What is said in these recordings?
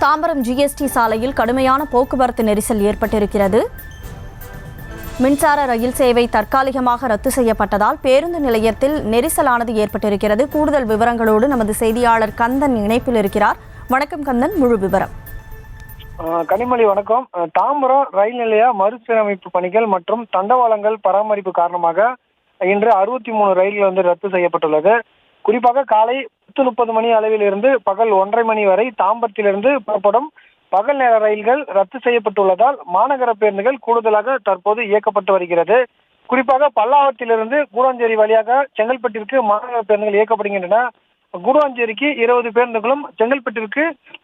Tambaram GST சாலையில் கடுமையான போக்குவரத்து நெரிசல் ஏற்பட்டிருக்கிறது. மின்சார ரயில் சேவை தற்காலிகமாக ரத்து செய்யப்பட்டதால் பேருந்து நிலையத்தில் நெரிசலானது ஏற்பட்டிருக்கிறது. கூடுதல் விவரங்களோடு நமது செய்தியாளர் கந்தன் இணைப்பில் இருக்கிறார். வணக்கம் கந்தன், முழு விவரம். கனிமொழி வணக்கம். தாம்பரம் ரயில் நிலைய மறுசீரமைப்பு பணிகள் மற்றும் தண்டவாளங்கள் பராமரிப்பு காரணமாக இன்று 63 ரயில்கள் ரத்து செய்யப்பட்டுள்ளது. குறிப்பாக காலை 10:30 மணி அளவில் இருந்து பகல் 1:30 மணி வரை தாம்பரத்திலிருந்து புறப்படும் பகல் நேர ரயில்கள் ரத்து செய்யப்பட்டுள்ளதால் மாநகர பேருந்துகள் கூடுதலாக தற்போது இயக்கப்பட்டு வருகிறது. குறிப்பாக பல்லாவரத்திலிருந்து கூடாஞ்சேரி வழியாக செங்கல்பட்டிற்கு மாநகர பேருந்துகள் இயக்கப்படுகின்றன. கூடாஞ்சேரிக்கு 20 பேருந்துகளும் செங்கல்பட்டிற்கு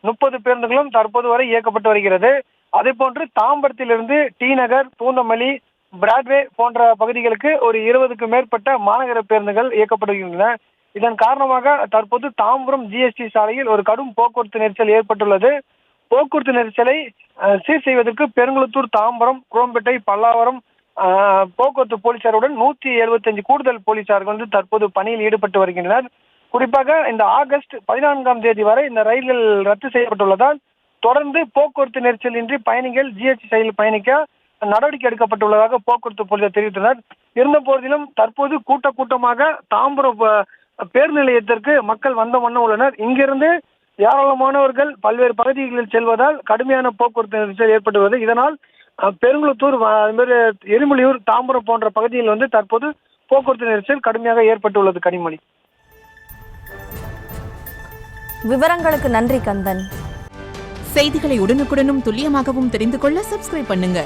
30 பேருந்துகளும் தற்போது வரை இயக்கப்பட்டு வருகிறது. அதே போன்று தாம்பரத்திலிருந்து டி நகர், பூந்தமல்லி, பிராட்வே போன்ற பகுதிகளுக்கு ஒரு 20க்கும் மேற்பட்ட மாநகர பேருந்துகள் இயக்கப்படுகின்றன. இதன் காரணமாக தற்போது தாம்பரம் ஜிஎஸ்டி சாலையில் ஒரு கடும் போக்குவரத்து நெரிசல் ஏற்பட்டுள்ளது. போக்குவரத்து நெரிசலை சீர் செய்வதற்கு பெருங்குளத்தூர், தாம்பரம், குரோம்பேட்டை, பல்லாவரம் போக்குவரத்து போலீசாருடன் 175 கூடுதல் போலீசார்கள் தற்போது பணியில் ஈடுபட்டு வருகின்றனர். குறிப்பாக இந்த ஆகஸ்ட் 14ஆம் தேதி வரை இந்த ரயில்கள் ரத்து செய்யப்பட்டுள்ளதால் தொடர்ந்து போக்குவரத்து நெரிசலின்றி பயணிகள் ஜிஎஸ்டி சாலையில் பயணிக்க நடவடிக்கை எடுக்கப்பட்டுள்ளதாக போக்குவரத்து போலீசார் தெரிவித்தனர். இருந்த போதிலும் தற்போது கூட்டமாக தாம்பரம் பேருந்து நிலையத்திற்கு மக்கள் வந்த வண்ணம் உள்ளனர். இங்கிருந்து ஏராளமானவர்கள் பல்வேறு பகுதிகளில் செல்வதால் கடுமையான போக்குவரத்து நெரிசல் ஏற்பட்டுள்ளது. இதனால் பெருங்குளத்தூர், எரிமொழியூர், தாம்பரம் போன்ற பகுதியில் தற்போது போக்குவரத்து நெரிசல் கடுமையாக ஏற்பட்டுள்ளது. கனிமொழி, விவரங்களுக்கு நன்றி கந்தன். செய்திகளை உடனுக்குடனும் துல்லியமாகவும் தெரிந்து கொள்ள சப்ஸ்கிரைப் பண்ணுங்க.